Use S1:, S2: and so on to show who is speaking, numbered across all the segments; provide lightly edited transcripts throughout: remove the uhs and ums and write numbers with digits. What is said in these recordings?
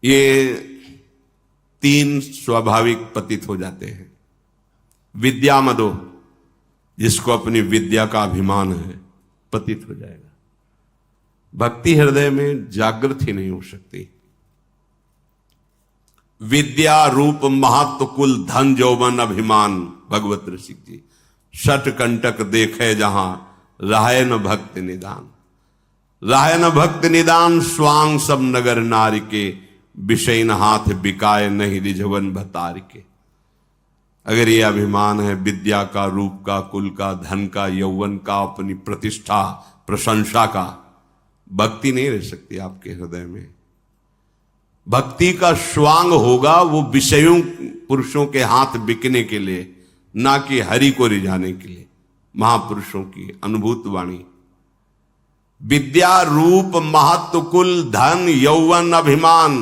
S1: ये तीन स्वाभाविक पतित हो जाते हैं। विद्या मदो, जिसको अपनी विद्या का अभिमान है, पतित हो जाएगा। भक्ति हृदय में जागृत ही नहीं हो सकती। विद्या रूप महत्व कुल धन जौवन अभिमान, भगवत ऋषि जी। शठ कंटक देखे जहां राय न भक्त निदान, राय न भक्त निदान। स्वांग सब नगर नारी के, विषय न हाथ बिकाए नहीं रिझवन भतार के। अगर ये अभिमान है विद्या का, रूप का, कुल का, धन का, यौवन का, अपनी प्रतिष्ठा प्रशंसा का, भक्ति नहीं रह सकती आपके हृदय में। भक्ति का स्वांग होगा वो विषयों पुरुषों के हाथ बिकने के लिए, ना कि हरि को रिझाने के लिए। महापुरुषों की अनुभूत वाणी। विद्या रूप महत्व कुल धन यौवन अभिमान,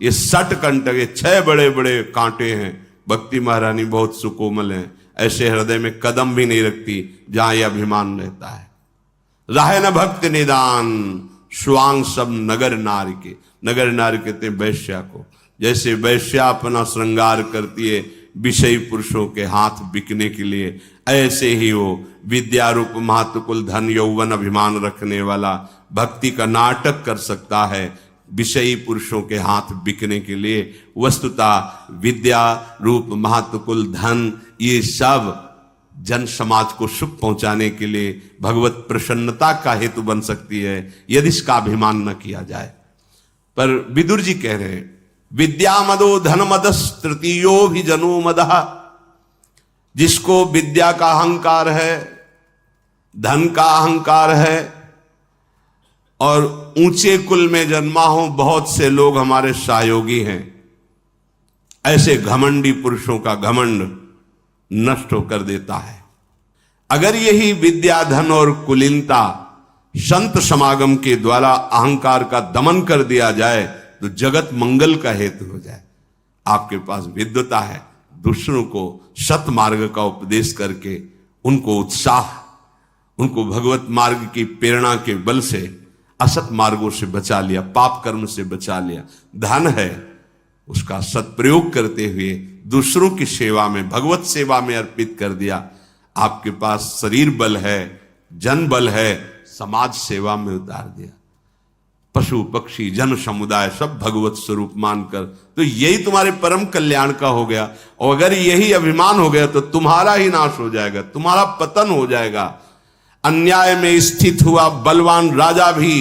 S1: ये 60 कंटक, ये 6 बड़े बड़े कांटे हैं। भक्ति महारानी बहुत सुकोमल है, ऐसे हृदय में कदम भी नहीं रखती जहां यह अभिमान रहता है। राहे न भक्त निदान, स्वांग सब नगर नारी के। नगर नारी कहते हैं वैश्या को। जैसे वैश्या अपना श्रृंगार करती है विषयी पुरुषों के हाथ बिकने के लिए, ऐसे ही वो विद्या रूप महत्व कुल धन यौवन अभिमान रखने वाला भक्ति का नाटक कर सकता है विषयी पुरुषों के हाथ बिकने के लिए। वस्तुतः विद्या रूप महत्व कुल धन ये सब जन समाज को सुख पहुंचाने के लिए भगवत प्रसन्नता का हेतु बन सकती है, यदि इसका अभिमान न किया जाए। पर विदुर जी कह रहे हैं विद्या मदो धन मदस तृतीयो भी जनो मदः। जिसको विद्या का अहंकार है, धन का अहंकार है, और ऊंचे कुल में जन्मा हो, बहुत से लोग हमारे सहयोगी हैं, ऐसे घमंडी पुरुषों का घमंड नष्ट होकर देता है। अगर यही विद्या धन और कुलीनता संत समागम के द्वारा अहंकार का दमन कर दिया जाए तो जगत मंगल का हेतु हो जाए। आपके पास विद्वता है, दूसरों को सत मार्ग का उपदेश करके उनको उत्साह, उनको भगवत मार्ग की प्रेरणा के बल से असत मार्गों से बचा लिया, पाप कर्म से बचा लिया। धन है, उसका सत्प्रयोग करते हुए दूसरों की सेवा में, भगवत सेवा में अर्पित कर दिया। आपके पास शरीर बल है, जन बल है, समाज सेवा में उतार दिया। पशु पक्षी जन समुदाय सब भगवत स्वरूप मानकर, तो यही तुम्हारे परम कल्याण का हो गया। और अगर यही अभिमान हो गया तो तुम्हारा ही नाश हो जाएगा, तुम्हारा पतन हो जाएगा। अन्याय में स्थित हुआ बलवान राजा भी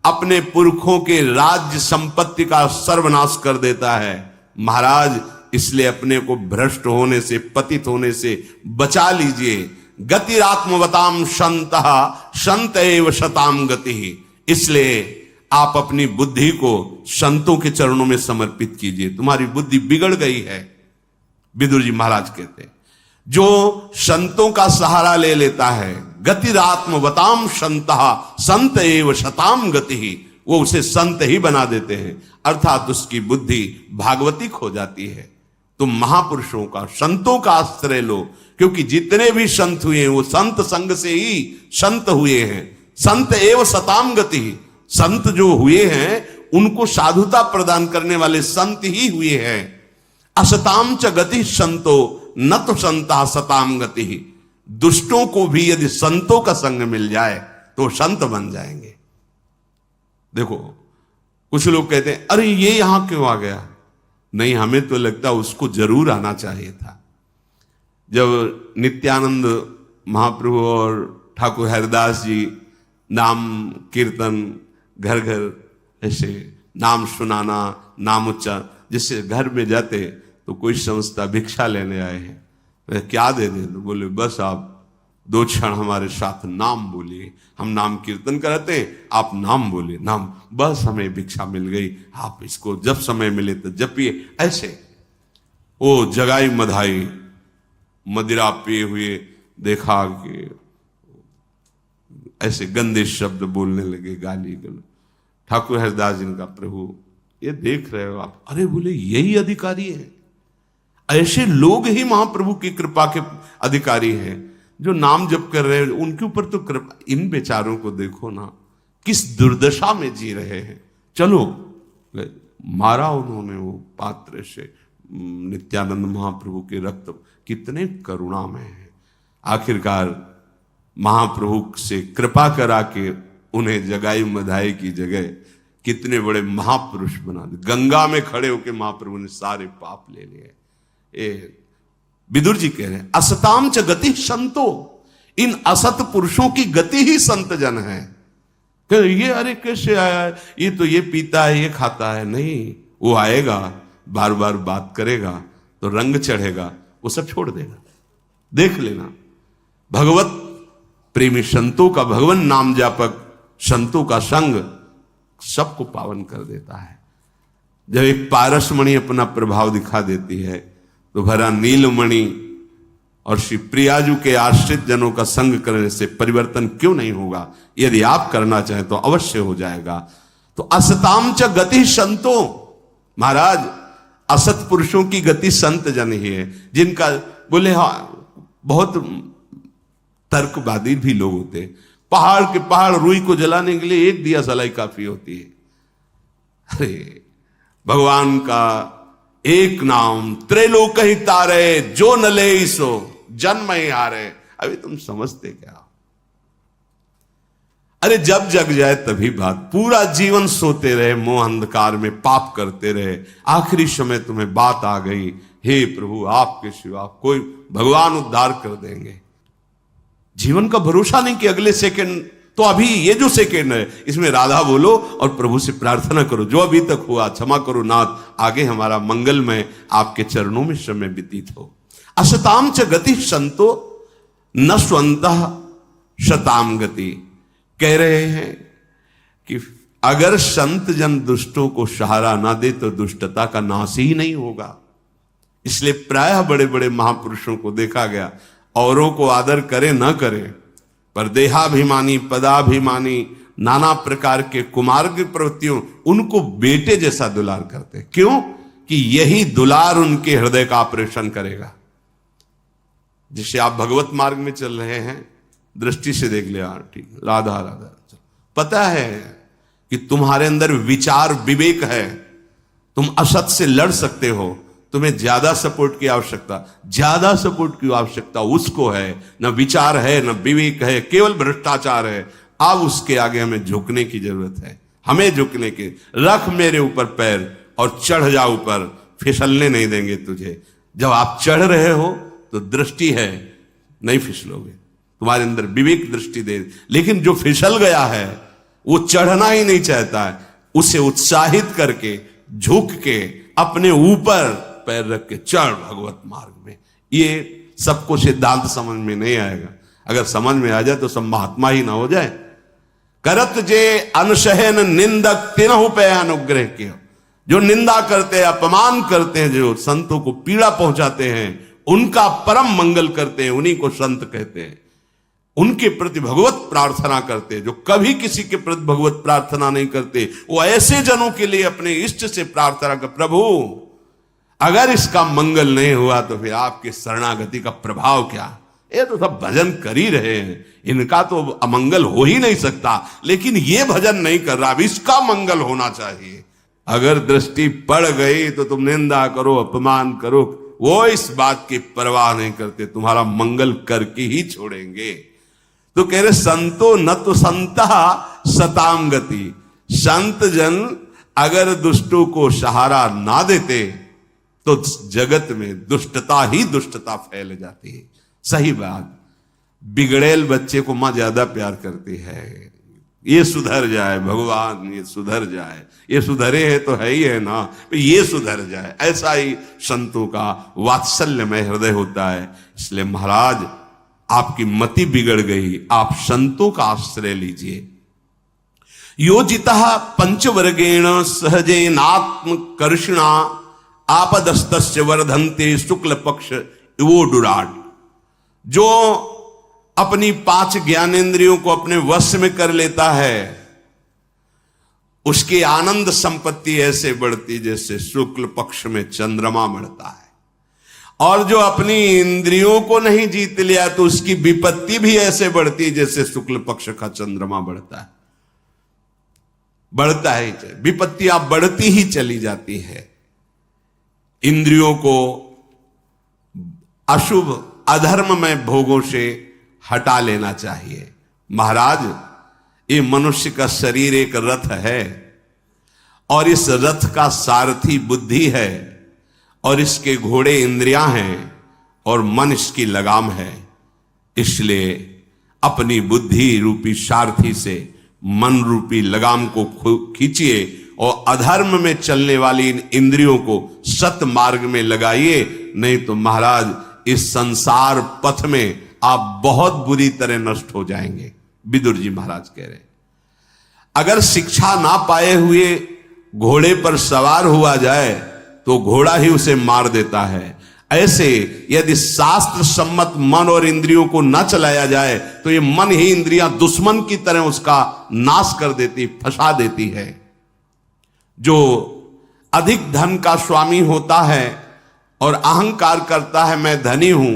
S1: अपने पुरखों के राज्य संपत्ति का सर्वनाश कर देता है। महाराज, इसलिए अपने को भ्रष्ट होने से, पतित होने से बचा लीजिए। गतिरात्मवताम संतः संत एव शताम गति। इसलिए आप अपनी बुद्धि को संतों के चरणों में समर्पित कीजिए। तुम्हारी बुद्धि बिगड़ गई है। विदुर जी महाराज कहते हैं जो संतों का सहारा ले लेता है, गतिरात्मवताम संतः संत एव शताम गति, वो उसे संत ही बना देते हैं, अर्थात उसकी बुद्धि भागवतिक हो जाती है। तुम महापुरुषों का, संतों का आश्रय लो, क्योंकि जितने भी संत हुए हैं वो संत संग से ही संत हुए हैं। संत एव शताम गति, संत जो हुए हैं उनको साधुता प्रदान करने वाले संत ही हुए हैं। असताम च गति संतो न तो संता सताम गति। दुष्टों को भी यदि संतों का संग मिल जाए तो संत बन जाएंगे। देखो, कुछ लोग कहते हैं अरे ये यहां क्यों आ गया? नहीं, हमें तो लगता उसको जरूर आना चाहिए था। जब नित्यानंद महाप्रभु और ठाकुर हरिदास जी नाम कीर्तन, घर घर ऐसे नाम सुनाना, नाम उच्चारण, जिससे घर में जाते तो कोई समझता भिक्षा लेने आए हैं, क्या दे दे? तो बोले बस आप 2 क्षण हमारे साथ नाम बोलिए, हम नाम कीर्तन कराते हैं, आप नाम बोलिए, नाम, बस हमें भिक्षा मिल गई, आप इसको जब समय मिले तो जपिए। ऐसे वो जगाई मधाई मदिरा पिए हुए देखा कि ऐसे गंदे शब्द बोलने लगे, गाली गलौज। ठाकुर हरिदास जी ने कहा प्रभु ये देख रहे हो आप? अरे बोले यही अधिकारी है, ऐसे लोग ही महाप्रभु की कृपा के अधिकारी हैं जो नाम जप कर रहे हैं। उनके ऊपर तो कृपा, इन बेचारों को देखो ना किस दुर्दशा में जी रहे हैं। चलो मारा उन्होंने वो पात्र से। नित्यानंद महाप्रभु के रक्त कितने करुणामय हैं। आखिरकार महाप्रभु से कृपा करा के उन्हें जगाई मधाई की जगह कितने बड़े महापुरुष बना दे। गंगा में खड़े होकर महाप्रभु ने सारे पाप ले लिए। विदुर जी कह रहे हैं असताम च गति संतो, इन असत पुरुषों की गति ही संत जन है। ये अरे कैसे आया, ये तो ये पीता है, ये खाता है। नहीं, वो आएगा, बार बार बात करेगा तो रंग चढ़ेगा, वो सब छोड़ देगा। देख लेना, भगवत प्रेमी संतों का, भगवान नाम जापक संतों का संग सबको पावन कर देता है। जब एक पारसमणि अपना प्रभाव दिखा देती है तो भरा नीलमणि और श्री प्रियाजू के आश्रित जनों का संग करने से परिवर्तन क्यों नहीं होगा? यदि आप करना चाहें तो अवश्य हो जाएगा। तो असताम च गति संतो, महाराज असत पुरुषों की गति संत जन ही है। जिनका बोले हाँ, बहुत तर्कवादी भी लोग होते हैं। पहाड़ के पहाड़ रुई को जलाने के लिए एक दिया सलाई काफी होती है। अरे भगवान का एक नाम त्रैलोक ही तारे, जो न ले सो जन्म ही हारे। अभी तुम समझते क्या? अरे जब जग जाए तभी बात। पूरा जीवन सोते रहे, मोह अंधकार में पाप करते रहे, आखिरी समय तुम्हें बात आ गई, हे प्रभु आपके सिवा कोई, भगवान उद्धार कर देंगे। जीवन का भरोसा नहीं कि अगले सेकंड, तो अभी ये जो सेकंड है इसमें राधा बोलो और प्रभु से प्रार्थना करो, जो अभी तक हुआ क्षमा करो नाथ, आगे हमारा मंगलमय आपके चरणों में समय व्यतीत हो। असताम च गति संतो न स्वंतः शताम गति। कह रहे हैं कि अगर संत जन दुष्टों को सहारा ना दे तो दुष्टता का नाश ही नहीं होगा। इसलिए प्रायः बड़े बड़े महापुरुषों को देखा गया, औरों को आदर करे न करे, पर देहाभिमानी, पदाभिमानी, नाना प्रकार के कुमार्ग प्रवृत्तियों, उनको बेटे जैसा दुलार करते। क्यों? कि यही दुलार उनके हृदय का ऑपरेशन करेगा। जिसे आप भगवत मार्ग में चल रहे हैं, दृष्टि से देख लिया, ठीक, राधा राधा, पता है कि तुम्हारे अंदर विचार विवेक है, तुम असत से लड़ सकते हो, तुम्हें ज्यादा सपोर्ट की आवश्यकता, ज्यादा सपोर्ट की आवश्यकता उसको है, न विचार है न विवेक है, केवल भ्रष्टाचार है। अब उसके आगे हमें झुकने की जरूरत है, हमें झुकने की। रख मेरे ऊपर पैर और चढ़ जा ऊपर, फिसलने नहीं देंगे तुझे। जब आप चढ़ रहे हो तो दृष्टि है, नहीं फिसलोगे, तुम्हारे अंदर विवेक दृष्टि दे। लेकिन जो फिसल गया है वो चढ़ना ही नहीं चाहता है, उसे उत्साहित करके, झुक के, अपने ऊपर पैर रख के चढ़ भगवत मार्ग में। ये सबको सिद्धांत समझ में नहीं आएगा। अगर समझ में आ जाए तो सब महात्मा ही ना हो जाए। करत जे अनशहन निंदक तिनहु पे अनुग्रह किया। जो निंदा करते हैं, अपमान करते हैं, जो संतों को पीड़ा पहुंचाते हैं, उनका परम मंगल करते हैं, उन्हीं को संत कहते हैं। उनके प्रति भगवत प्रार्थना करते हैं। जो कभी किसी के प्रति भगवत प्रार्थना नहीं करते, वो ऐसे जनों के लिए अपने इष्ट से प्रार्थना कर, प्रभु अगर इसका मंगल नहीं हुआ तो फिर आपके शरणागति का प्रभाव क्या? ये तो सब भजन कर ही रहे हैं, इनका तो अमंगल हो ही नहीं सकता, लेकिन ये भजन नहीं कर रहा, अब इसका मंगल होना चाहिए। अगर दृष्टि पड़ गई तो तुम निंदा करो, अपमान करो, वो इस बात की परवाह नहीं करते, तुम्हारा मंगल करके ही छोड़ेंगे। तो कह रहे संतो न तो संता सताम गति। संत जन अगर दुष्टों को सहारा ना देते तो जगत में दुष्टता ही दुष्टता फैल जाती है। सही बात, बिगड़ेल बच्चे को मां ज्यादा प्यार करती है। ये सुधर जाए भगवान, ये सुधर जाए, ये सुधरे है तो है ही है ना, ये सुधर जाए, ऐसा ही संतों का वात्सल्यमय हृदय होता है। इसलिए महाराज आपकी मति बिगड़ गई, आप संतों का आश्रय लीजिए। योजिता पंचवर्गेण सहजेनात्म कर्षिणा आपदस्तस्य वर्धन्ते शुक्ल पक्ष इवो डुराट। जो अपनी 5 ज्ञानेंद्रियों को अपने वश में कर लेता है, उसकी आनंद संपत्ति ऐसे बढ़ती जैसे शुक्ल पक्ष में चंद्रमा बढ़ता है। और जो अपनी इंद्रियों को नहीं जीत लिया तो उसकी विपत्ति भी ऐसे बढ़ती जैसे शुक्ल पक्ष का चंद्रमा बढ़ता है। बढ़ता है, विपत्तियां बढ़ती ही चली जाती है। इंद्रियों को अशुभ अधर्म में भोगों से हटा लेना चाहिए। महाराज, ये मनुष्य का शरीर एक रथ है और इस रथ का सारथी बुद्धि है और इसके घोड़े इंद्रियां हैं और मन इसकी लगाम है। इसलिए अपनी बुद्धि रूपी सारथी से मन रूपी लगाम को खींचिए और अधर्म में चलने वाली इन इंद्रियों को सत मार्ग में लगाइए, नहीं तो महाराज इस संसार पथ में आप बहुत बुरी तरह नष्ट हो जाएंगे। विदुर जी महाराज कह रहे हैं, अगर शिक्षा ना पाए हुए घोड़े पर सवार हुआ जाए तो घोड़ा ही उसे मार देता है। ऐसे यदि शास्त्र सम्मत मन और इंद्रियों को न चलाया जाए तो ये मन ही इंद्रियां दुश्मन की तरह उसका नाश कर देती, फंसा देती है। जो अधिक धन का स्वामी होता है और अहंकार करता है मैं धनी हूं,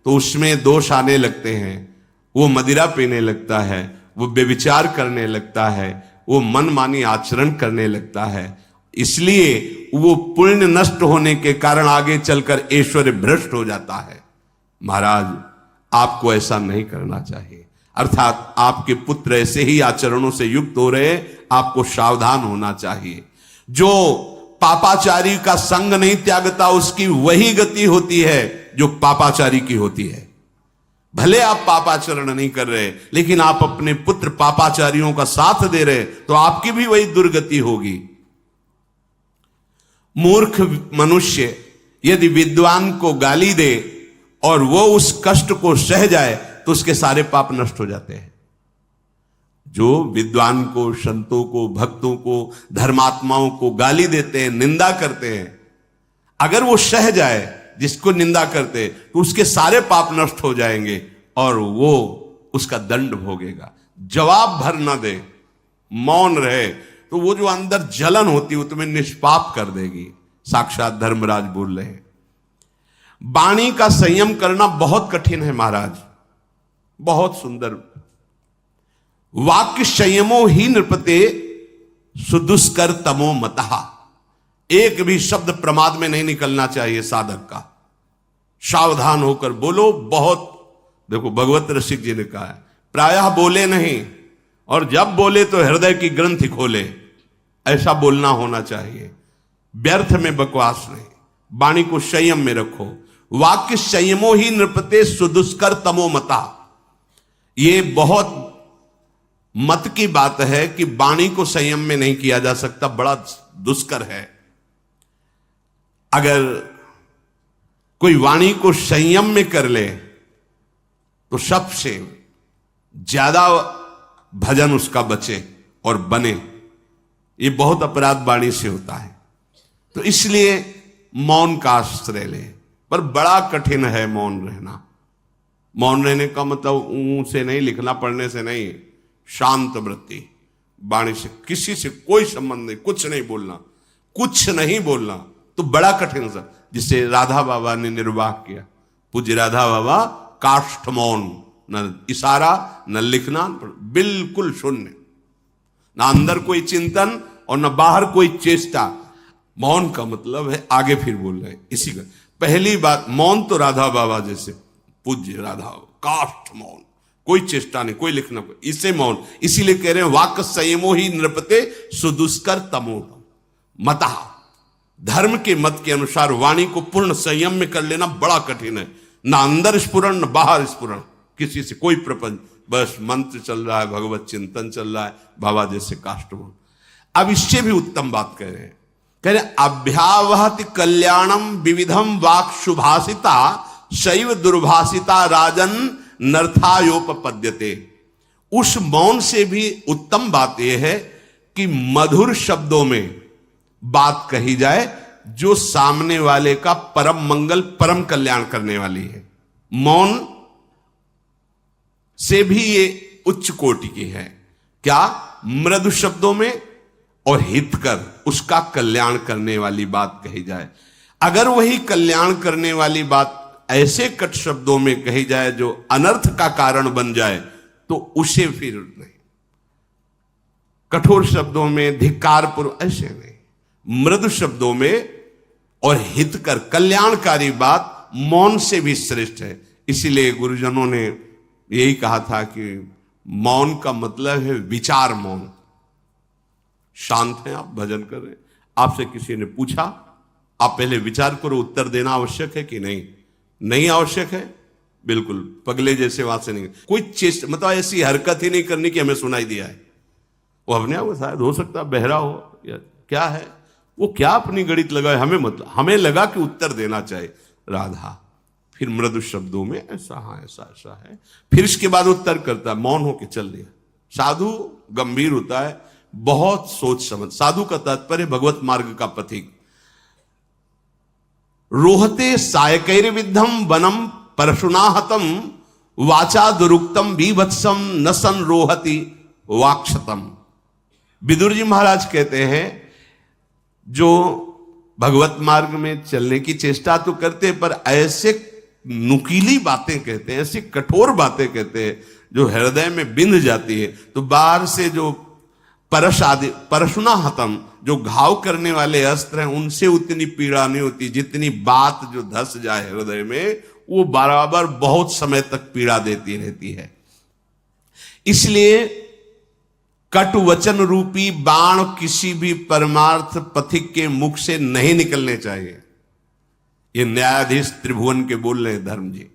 S1: तो उसमें दोष आने लगते हैं। वो मदिरा पीने लगता है, वो व्यभिचार करने लगता है, वो मनमानी आचरण करने लगता है। इसलिए वो पुण्य नष्ट होने के कारण आगे चलकर ऐश्वर्य भ्रष्ट हो जाता है। महाराज, आपको ऐसा नहीं करना चाहिए। अर्थात आपके पुत्र ऐसे ही आचरणों से युक्त हो रहे, आपको सावधान होना चाहिए। जो पापाचारी का संग नहीं त्यागता उसकी वही गति होती है जो पापाचारी की होती है। भले आप पापाचरण नहीं कर रहे, लेकिन आप अपने पुत्र पापाचारियों का साथ दे रहे, तो आपकी भी वही दुर्गति होगी। मूर्ख मनुष्य यदि विद्वान को गाली दे और वो उस कष्ट को सह जाए तो उसके सारे पाप नष्ट हो जाते हैं। जो विद्वान को, संतों को, भक्तों को, धर्मात्माओं को गाली देते हैं, निंदा करते हैं, अगर वो सह जाए जिसको निंदा करते, तो उसके सारे पाप नष्ट हो जाएंगे और वो उसका दंड भोगेगा। जवाब भर न दे, मौन रहे, तो वो जो अंदर जलन होती है वो तुम्हें निष्पाप कर देगी। साक्षात धर्मराज बोल रहे हैं। वाणी का संयम करना बहुत कठिन है महाराज, बहुत सुंदर। वाक्य संयमो ही नृपते सुदुष्कर तमो मतः। एक भी शब्द प्रमाद में नहीं निकलना चाहिए साधक का। सावधान होकर बोलो। बहुत देखो, भगवत रसिक जी ने कहा है, प्रायः बोले नहीं और जब बोले तो हृदय की ग्रंथि खोले। ऐसा बोलना होना चाहिए, व्यर्थ में बकवास नहीं। वाणी को संयम में रखो। वाक्य संयमो ही नृपते सुदुष्कर तमो मता। ये बहुत मत की बात है कि वाणी को संयम में नहीं किया जा सकता, बड़ा दुष्कर है। अगर कोई वाणी को संयम में कर ले तो सबसे ज्यादा भजन उसका बचे और बने। ये बहुत अपराध वाणी से होता है, तो इसलिए मौन का आश्रय ले। पर बड़ा कठिन है मौन रहना। मौन रहने का मतलब ऊं से नहीं, लिखना पढ़ने से नहीं, शांत वृत्ति, वाणी से किसी से कोई संबंध नहीं, कुछ नहीं बोलना, कुछ नहीं बोलना, तो बड़ा कठिन सा। जिसे राधा बाबा ने निर्वाह किया, पूज्य राधा बाबा, काष्ठ मौन, न इशारा न लिखना, बिल्कुल शून्य, ना अंदर कोई चिंतन और न बाहर कोई चेष्टा। मौन का मतलब है आगे फिर बोल रहे हैं। इसी का पहली बात, मौन तो राधा बाबा जैसे पूज्य राधा, काष्ठ मौन, कोई चेष्टा नहीं, कोई लिखना, इसे मौन। इसीलिए कह रहे हैं वाक्य संयमो ही नृपते सुदुष्कर तमो मतः। धर्म के मत के अनुसार वाणी को पूर्ण संयम में कर लेना बड़ा कठिन है। ना अंदर स्फुरण न बाहर स्फुरण, किसी से कोई प्रपंच, बस मंत्र चल रहा है, भगवत चिंतन चल रहा है, बाबा जैसे काष्ठ मौन। अब इससे भी उत्तम बात कह रहे हैं, कह रहे अभ्यावहति कल्याणम विविधम वाक् शुभाषिता शैव दुर्भाषिता राजन नर्थायोपपद्यते। उस मौन से भी उत्तम बात यह है कि मधुर शब्दों में बात कही जाए जो सामने वाले का परम मंगल, परम कल्याण करने वाली है। मौन से भी ये उच्च कोटि की है। क्या? मृदु शब्दों में और हितकर, उसका कल्याण करने वाली बात कही जाए। अगर वही कल्याण करने वाली बात ऐसे कट शब्दों में कही जाए जो अनर्थ का कारण बन जाए, तो उसे फिर नहीं। कठोर शब्दों में, धिक्कारपूर्वक, ऐसे नहीं, मृदु शब्दों में और हितकर कल्याणकारी बात मौन से भी श्रेष्ठ है। इसीलिए गुरुजनों ने यही कहा था कि मौन का मतलब है विचार मौन। शांत हैं आप, भजन कर रहे हैं, आपसे किसी ने पूछा, आप पहले विचार करो, उत्तर देना आवश्यक है कि नहीं? नहीं आवश्यक है, बिल्कुल पगले जैसे वहां से नहीं, कोई चेष्टा, मतलब ऐसी हरकत ही नहीं करनी कि हमें सुनाई दिया है। वो अपने आप शायद हो सकता है बहरा हो या क्या है, वो क्या अपनी गणित लगाए, हमें मतलब हमें लगा कि उत्तर देना चाहिए। राधा फिर मृदु शब्दों में ऐसा, हाँ ऐसा ऐसा है, फिर इसके बाद उत्तर करता है, मौन होके चल दिया। साधु गंभीर होता है, बहुत सोच समझ। साधु का तात्पर्य भगवत मार्ग का पथिक। रोहते सायकैर विद्धम वनम परशुनाहतम वाचा दुरुक्तम बीभत्सम न सन रोहति वाक्षतम। विदुर जी महाराज कहते हैं, जो भगवत मार्ग में चलने की चेष्टा तो करते पर ऐसे नुकीली बातें कहते हैं, ऐसी कठोर बातें कहते हैं जो हृदय में बिंध जाती है। तो बाहर से जो परश आदि, परशुना हतम, जो घाव करने वाले अस्त्र हैं, उनसे उतनी पीड़ा नहीं होती जितनी बात जो धस जाए हृदय में, वो बराबर बहुत समय तक पीड़ा देती रहती है। इसलिए कटु वचन रूपी बाण किसी भी परमार्थ पथिक के मुख से नहीं निकलने चाहिए। ये न्यायाधीश त्रिभुवन के बोल रहे हैं धर्म जी।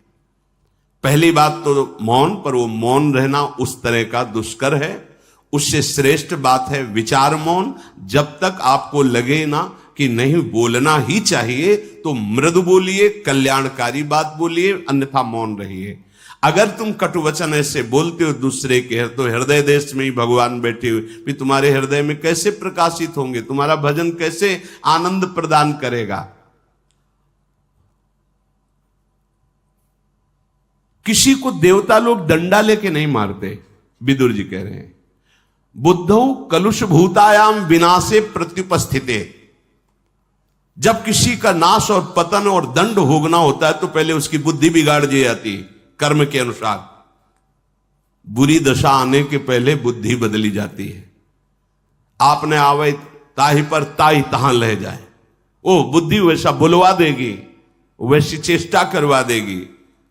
S1: पहली बात तो मौन, पर वो मौन रहना उस तरह का दुष्कर है। उससे श्रेष्ठ बात है विचार मौन। जब तक आपको लगे ना कि नहीं बोलना ही चाहिए तो मृदु बोलिए, कल्याणकारी बात बोलिए, अन्यथा मौन रहिए। अगर तुम कटुवचन ऐसे बोलते हो दूसरे के, तो हृदय देश में ही भगवान बैठे हुए भी तुम्हारे हृदय में कैसे प्रकाशित होंगे, तुम्हारा भजन कैसे आनंद प्रदान करेगा। किसी को देवता लोग डंडा लेके नहीं मारते, विदुर जी कह रहे हैं। बुद्धौ कलुष भूतायाम विनाशे प्रत्युपस्थिते। जब किसी का नाश और पतन और दंड भोगना होता है तो पहले उसकी बुद्धि बिगाड़ दी जाती है। कर्म के अनुसार बुरी दशा आने के पहले बुद्धि बदली जाती है। आपने आवे ताही पर ताही तहां लह जाए, ओ बुद्धि वैसा बुलवा देगी, वैसी चेष्टा करवा देगी।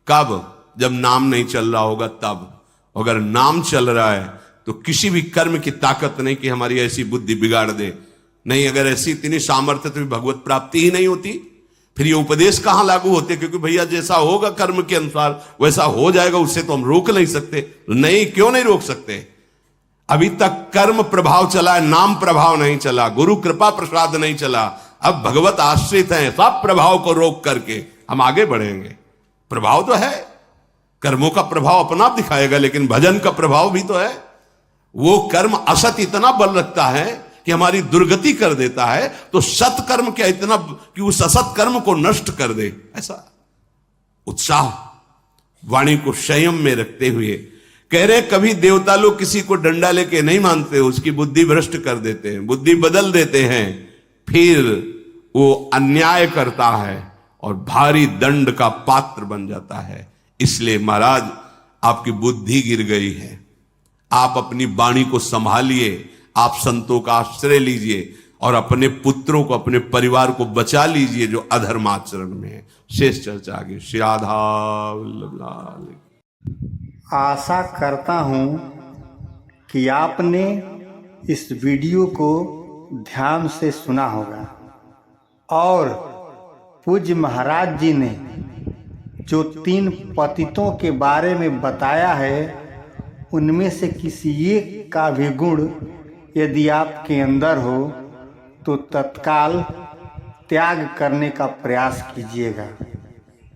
S1: कब? जब नाम नहीं चल रहा होगा तब। अगर नाम चल रहा है तो किसी भी कर्म की ताकत नहीं कि हमारी ऐसी बुद्धि बिगाड़ दे। नहीं, अगर ऐसी इतनी सामर्थ्य तो भगवत प्राप्ति ही नहीं होती। फिर ये उपदेश कहां लागू होते? क्योंकि भैया जैसा होगा कर्म के अनुसार वैसा हो जाएगा, उससे तो हम रोक नहीं सकते। नहीं, क्यों नहीं रोक सकते? अभी तक कर्म प्रभाव चला है, नाम प्रभाव नहीं चला, गुरु कृपा प्रसाद नहीं चला। अब भगवत आश्रित हैं, सब प्रभाव को रोक करके हम आगे बढ़ेंगे। प्रभाव तो है, कर्मों का प्रभाव अपना आप दिखाएगा, लेकिन भजन का प्रभाव भी तो है। वो कर्म असत इतना बल रखता है कि हमारी दुर्गति कर देता है, तो सत्कर्म क्या इतना कि उस असत कर्म को नष्ट कर दे। ऐसा उत्साह वाणी को संयम में रखते हुए कह रहे, कभी देवता लोग किसी को डंडा लेके नहीं मानते, उसकी बुद्धि भ्रष्ट कर देते हैं, बुद्धि बदल देते हैं, फिर वो अन्याय करता है और भारी दंड का पात्र बन जाता है। इसलिए महाराज आपकी बुद्धि गिर गई है, आप अपनी वाणी को संभालिए, आप संतों का आश्रय लीजिए और अपने पुत्रों को, अपने परिवार को बचा लीजिए जो अधर्माचरण में है। शेष चर्चा आगे। श्री राधा वल्लभ लाल।
S2: आशा करता हूँ कि आपने इस वीडियो को ध्यान से सुना होगा और पूज्य महाराज जी ने जो 3 पतितों के बारे में बताया है, उनमें से किसी एक का भी गुण यदि आपके अंदर हो तो तत्काल त्याग करने का प्रयास कीजिएगा।